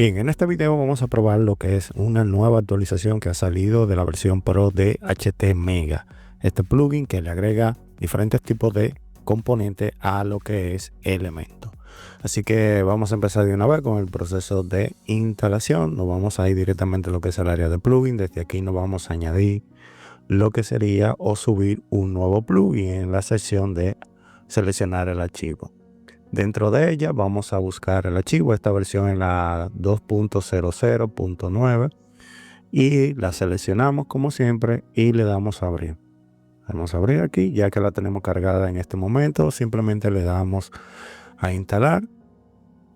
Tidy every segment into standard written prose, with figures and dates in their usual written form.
Bien, en este video vamos a probar lo que es una nueva actualización que ha salido de la versión Pro de HTMega. Este plugin que le agrega diferentes tipos de componentes a lo que es Elementor. Así que vamos a empezar de una vez con el proceso de instalación. Nos vamos a ir directamente a lo que es el área de plugin. Desde aquí nos vamos a añadir lo que sería o subir un nuevo plugin en la sección de seleccionar el archivo. Dentro de ella vamos a buscar el archivo, esta versión es la 2.00.9 y la seleccionamos como siempre y le damos a abrir. Vamos a abrir aquí, ya que la tenemos cargada en este momento, simplemente le damos a instalar.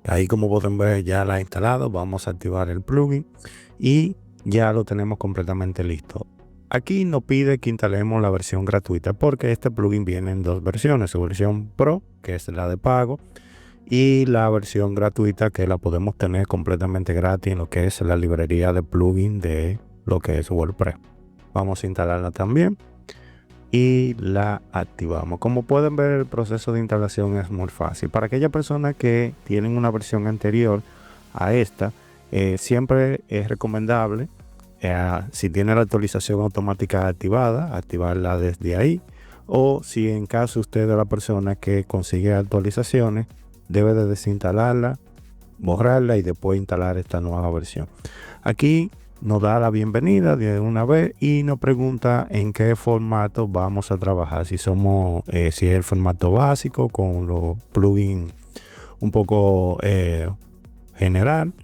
Ahí, como pueden ver, ya la ha instalado. Vamos a activar el plugin y ya lo tenemos completamente listo. Aquí nos pide que instalemos la versión gratuita porque este plugin viene en dos versiones, su versión Pro, que es la de pago, y la versión gratuita, que la podemos tener completamente gratis en lo que es la librería de plugin de lo que es WordPress. Vamos a instalarla también y la activamos. Como pueden ver, el proceso de instalación es muy fácil. Para aquellas personas que tienen una versión anterior a esta, siempre es recomendable, si tiene la actualización automática activada, activarla desde ahí, o si en caso usted es la persona que consigue actualizaciones, debe de desinstalarla, borrarla y después instalar esta nueva versión. Aquí nos da la bienvenida de una vez y nos pregunta en qué formato vamos a trabajar, si es el formato básico con los plugins un poco general,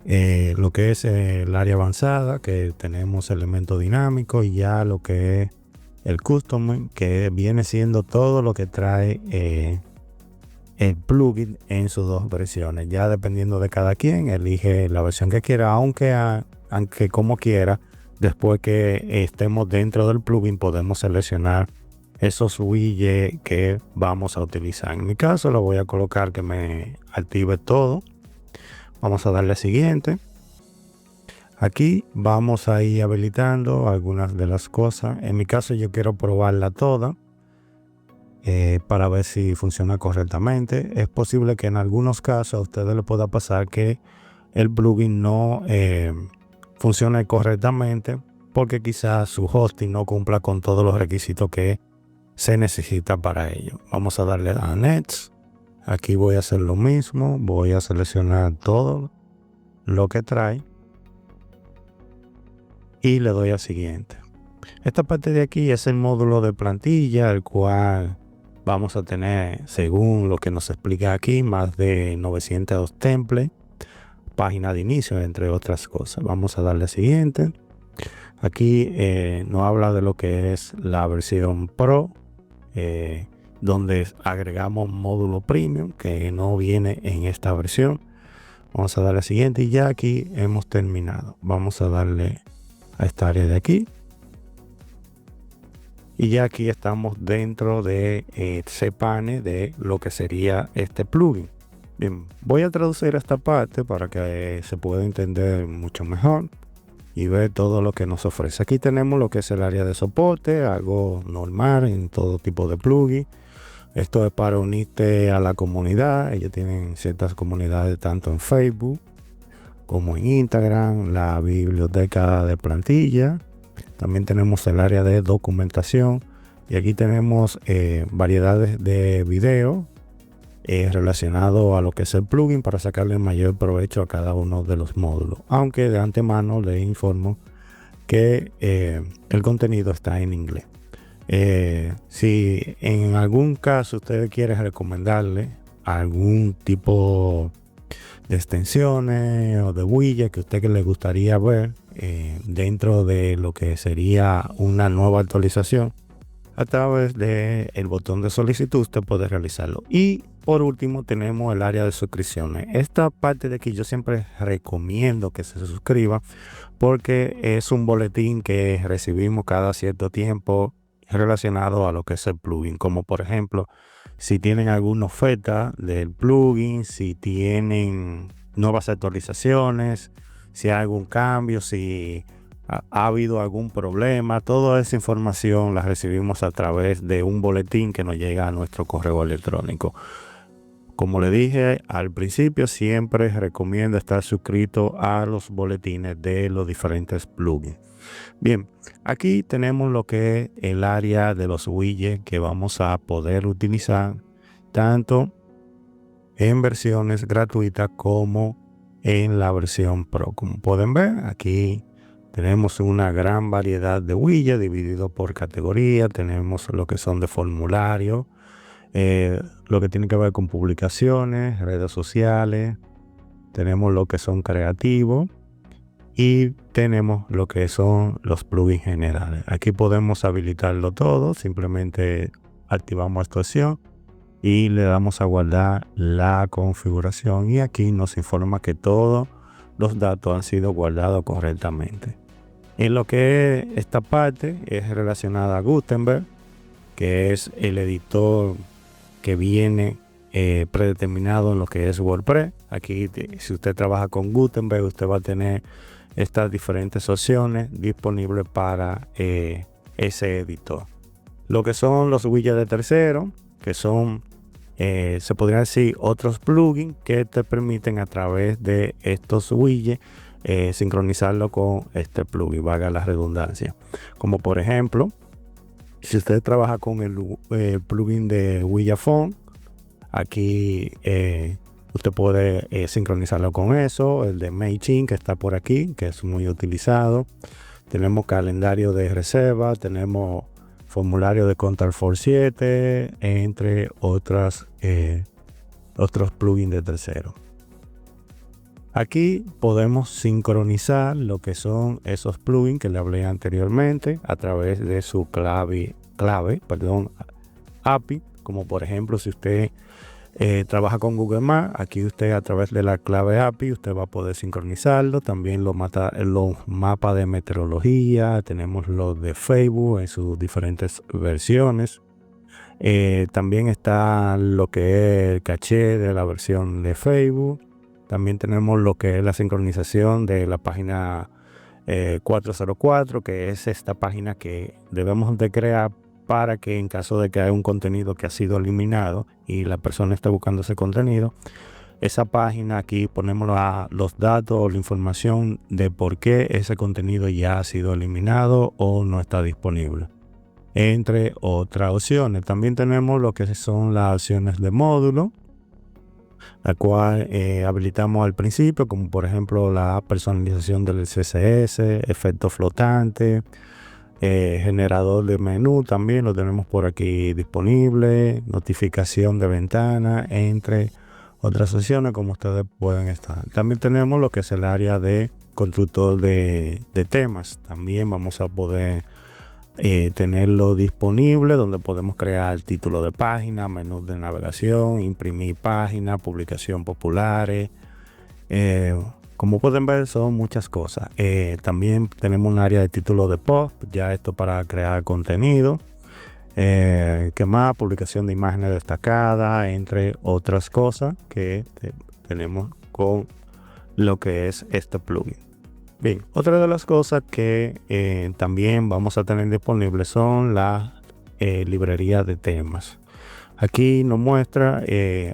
lo que es el área avanzada, que tenemos elementos dinámicos, y ya lo que es el custom, que viene siendo todo lo que trae el plugin en sus dos versiones. Ya dependiendo de cada quien, elige la versión que quiera, aunque como quiera, después que estemos dentro del plugin podemos seleccionar esos widgets que vamos a utilizar. En mi caso lo voy a colocar que me active todo. Vamos a darle a siguiente. Aquí vamos a ir habilitando algunas de las cosas. En mi caso yo quiero probarla toda para ver si funciona correctamente. Es posible que en algunos casos a ustedes les pueda pasar que el plugin no funcione correctamente porque quizás su hosting no cumpla con todos los requisitos que se necesita para ello. Vamos a darle a Next. Aquí voy a hacer lo mismo, voy a seleccionar todo lo que trae y le doy a siguiente. Esta parte de aquí es el módulo de plantilla, el cual vamos a tener, según lo que nos explica aquí, más de 900 templates, página de inicio, entre otras cosas. Vamos a darle a siguiente. Aquí nos habla de lo que es la versión Pro, donde agregamos módulo premium que no viene en esta versión. Vamos a darle a siguiente y ya aquí hemos terminado. Vamos a darle a esta área de aquí y ya aquí estamos dentro de ese panel de lo que sería este plugin. Bien, voy a traducir esta parte para que se pueda entender mucho mejor y ver todo lo que nos ofrece. Aquí tenemos lo que es el área de soporte, algo normal en todo tipo de plugin. Esto es para unirte a la comunidad. Ellos tienen ciertas comunidades tanto en Facebook como en Instagram, la biblioteca de plantilla. También tenemos el área de documentación y aquí tenemos variedades de videos relacionados a lo que es el plugin para sacarle mayor provecho a cada uno de los módulos. Aunque de antemano les informo que el contenido está en inglés. Si en algún caso ustedes quieren recomendarle algún tipo de extensiones o de widget que a usted le gustaría ver dentro de lo que sería una nueva actualización, a través del botón de solicitud usted puede realizarlo. Y por último tenemos el área de suscripciones. Esta parte de aquí yo siempre recomiendo que se suscriba porque es un boletín que recibimos cada cierto tiempo relacionado a lo que es el plugin, como por ejemplo si tienen alguna oferta del plugin, si tienen nuevas actualizaciones, si hay algún cambio, si ha habido algún problema. Toda esa información la recibimos a través de un boletín que nos llega a nuestro correo electrónico. Como le dije al principio, siempre recomiendo estar suscrito a los boletines de los diferentes plugins. Bien, aquí tenemos lo que es el área de los widgets que vamos a poder utilizar tanto en versiones gratuitas como en la versión Pro. Como pueden ver, aquí tenemos una gran variedad de widgets divididos por categoría. Tenemos lo que son de formulario, lo que tiene que ver con publicaciones, redes sociales. Tenemos lo que son creativos y tenemos lo que son los plugins generales. Aquí podemos habilitarlo todo. Simplemente activamos esta opción y le damos a guardar la configuración, y aquí nos informa que todos los datos han sido guardados correctamente. En lo que es esta parte es relacionada a Gutenberg, que es el editor que viene predeterminado en lo que es WordPress. Aquí, si usted trabaja con Gutenberg, usted va a tener estas diferentes opciones disponibles para ese editor. Lo que son los widgets de tercero, que son se podría decir otros plugins que te permiten a través de estos widgets sincronizarlo con este plugin, valga la redundancia. Como por ejemplo, si usted trabaja con el plugin de Widgetphone, aquí usted puede sincronizarlo con eso. El de MailChimp, que está por aquí, que es muy utilizado. Tenemos calendario de reserva, tenemos formulario de Contact Form 7, entre otros plugins de tercero. Aquí podemos sincronizar lo que son esos plugins que le hablé anteriormente a través de su API. Como por ejemplo, si usted trabaja con Google Maps, aquí usted a través de la clave API usted va a poder sincronizarlo. También los mapas de meteorología, tenemos los de Facebook en sus diferentes versiones. También está lo que es el caché de la versión de Facebook. También tenemos lo que es la sincronización de la página 404, que es esta página que debemos de crear para que en caso de que haya un contenido que ha sido eliminado y la persona está buscando ese contenido, esa página, aquí ponemos los datos, la información de por qué ese contenido ya ha sido eliminado o no está disponible, entre otras opciones. También tenemos lo que son las opciones de módulo, la cual habilitamos al principio, como por ejemplo la personalización del CSS, efecto flotante, generador de menú, también lo tenemos por aquí disponible, notificación de ventana, entre otras opciones como ustedes pueden estar. También tenemos lo que es el área de constructor de temas. También vamos a poder tenerlo disponible, donde podemos crear título de página, menú de navegación, imprimir páginas, publicación populares. Como pueden ver, son muchas cosas. También tenemos un área de título de post, ya esto para crear contenido. ¿Qué más? Publicación de imágenes destacadas, entre otras cosas que tenemos con lo que es este plugin. Bien, otra de las cosas que también vamos a tener disponibles son las librerías de temas. Aquí nos muestra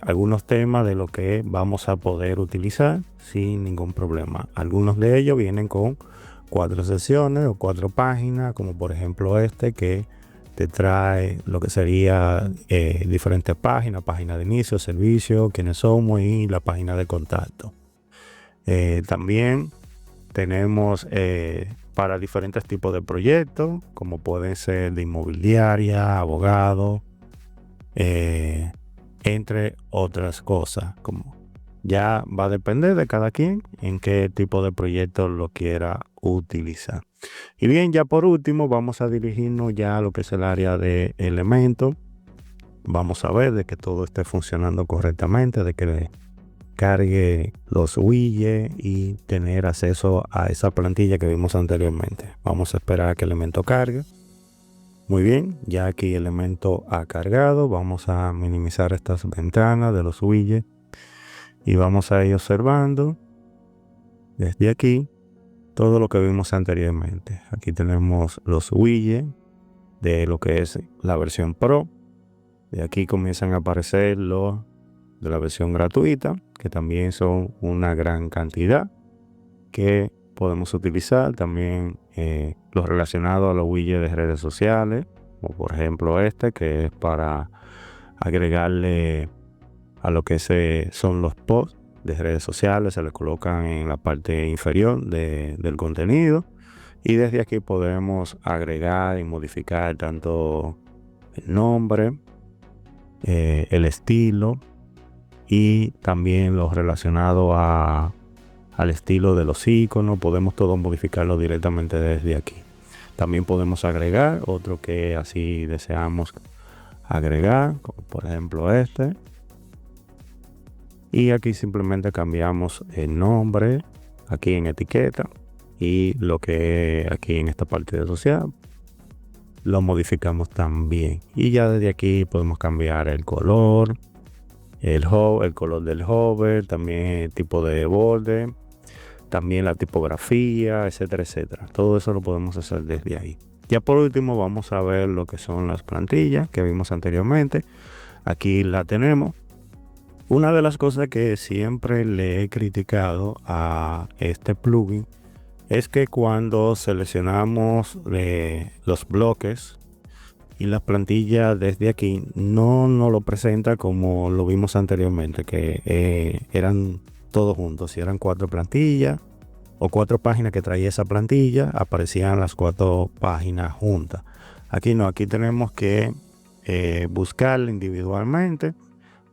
algunos temas de lo que vamos a poder utilizar sin ningún problema. Algunos de ellos vienen con 4 secciones o 4 páginas, como por ejemplo este, que te trae lo que sería diferentes páginas: página de inicio, servicio, quiénes somos y la página de contacto. También tenemos para diferentes tipos de proyectos, como pueden ser de inmobiliaria, abogado, entre otras cosas. Como ya va a depender de cada quien en qué tipo de proyecto lo quiera utilizar. Y bien, ya por último vamos a dirigirnos ya a lo que es el área de elementos. Vamos a ver de que todo esté funcionando correctamente, de que cargue los widgets y tener acceso a esa plantilla que vimos anteriormente. Vamos a esperar a que el elemento cargue. Muy bien, ya aquí el elemento ha cargado. Vamos a minimizar estas ventanas de los widgets y vamos a ir observando desde aquí todo lo que vimos anteriormente. Aquí tenemos los widgets de lo que es la versión Pro. De aquí comienzan a aparecer los de la versión gratuita, que también son una gran cantidad que podemos utilizar. También los relacionados a los widgets de redes sociales, como por ejemplo este, que es para agregarle a lo que son los posts de redes sociales, se le colocan en la parte inferior del contenido, y desde aquí podemos agregar y modificar tanto el nombre, el estilo, y también los relacionados al estilo de los iconos. Podemos todo modificarlo directamente desde aquí. También podemos agregar otro que así deseamos agregar, como por ejemplo este, y aquí simplemente cambiamos el nombre aquí en etiqueta, y lo que aquí en esta parte de social lo modificamos también, y ya desde aquí podemos cambiar el color, el color del hover, también el tipo de borde, también la tipografía, etcétera, etcétera. Todo eso lo podemos hacer desde ahí. Ya por último vamos a ver lo que son las plantillas que vimos anteriormente. Aquí la tenemos. Una de las cosas que siempre le he criticado a este plugin es que cuando seleccionamos los bloques y las plantillas desde aquí, no nos lo presenta como lo vimos anteriormente, que eran todos juntos. Si eran 4 plantillas o 4 páginas que traía esa plantilla, aparecían las 4 páginas juntas. Aquí no, aquí tenemos que buscarla individualmente.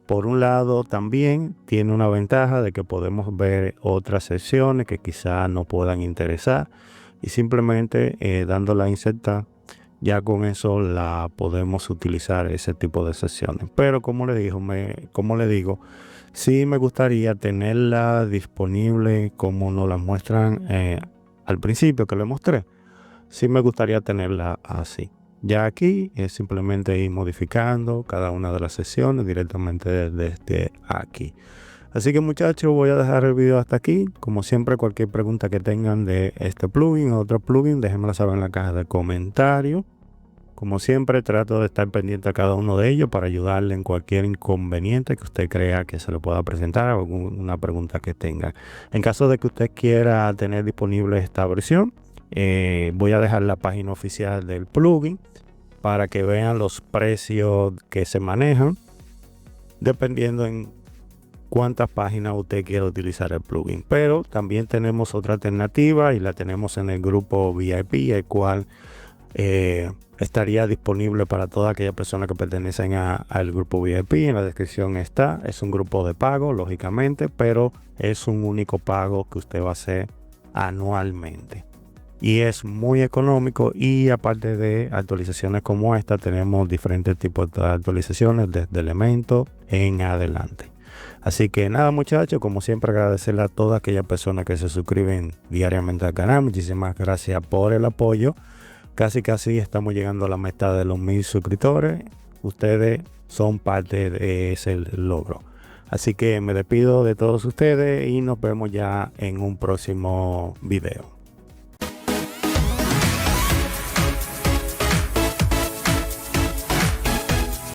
Por un lado, también tiene una ventaja de que podemos ver otras secciones que quizás nos puedan interesar, y simplemente dándola a insertar, ya con eso la podemos utilizar ese tipo de secciones. Pero como le digo, sí me gustaría tenerla disponible como nos la muestran al principio que le mostré. Sí me gustaría tenerla así. Ya aquí es simplemente ir modificando cada una de las secciones directamente desde aquí. Así que muchachos, voy a dejar el video hasta aquí. Como siempre, cualquier pregunta que tengan de este plugin o otro plugin, déjenmela saber en la caja de comentarios. Como siempre, trato de estar pendiente a cada uno de ellos para ayudarle en cualquier inconveniente que usted crea que se le pueda presentar, o alguna pregunta que tenga. En caso de que usted quiera tener disponible esta versión, voy a dejar la página oficial del plugin para que vean los precios que se manejan dependiendo en cuántas páginas usted quiere utilizar el plugin. Pero también tenemos otra alternativa, y la tenemos en el grupo VIP, el cual estaría disponible para todas aquellas personas que pertenecen al grupo VIP. En la descripción está. Es un grupo de pago, lógicamente, pero es un único pago que usted va a hacer anualmente, y es muy económico. Y aparte de actualizaciones como esta, tenemos diferentes tipos de actualizaciones desde Elementor en adelante. Así que nada, muchachos, como siempre, agradecerle a todas aquellas personas que se suscriben diariamente al canal. Muchísimas gracias por el apoyo. Casi estamos llegando a la meta de los 1000 suscriptores. Ustedes son parte de ese logro. Así que me despido de todos ustedes y nos vemos ya en un próximo video.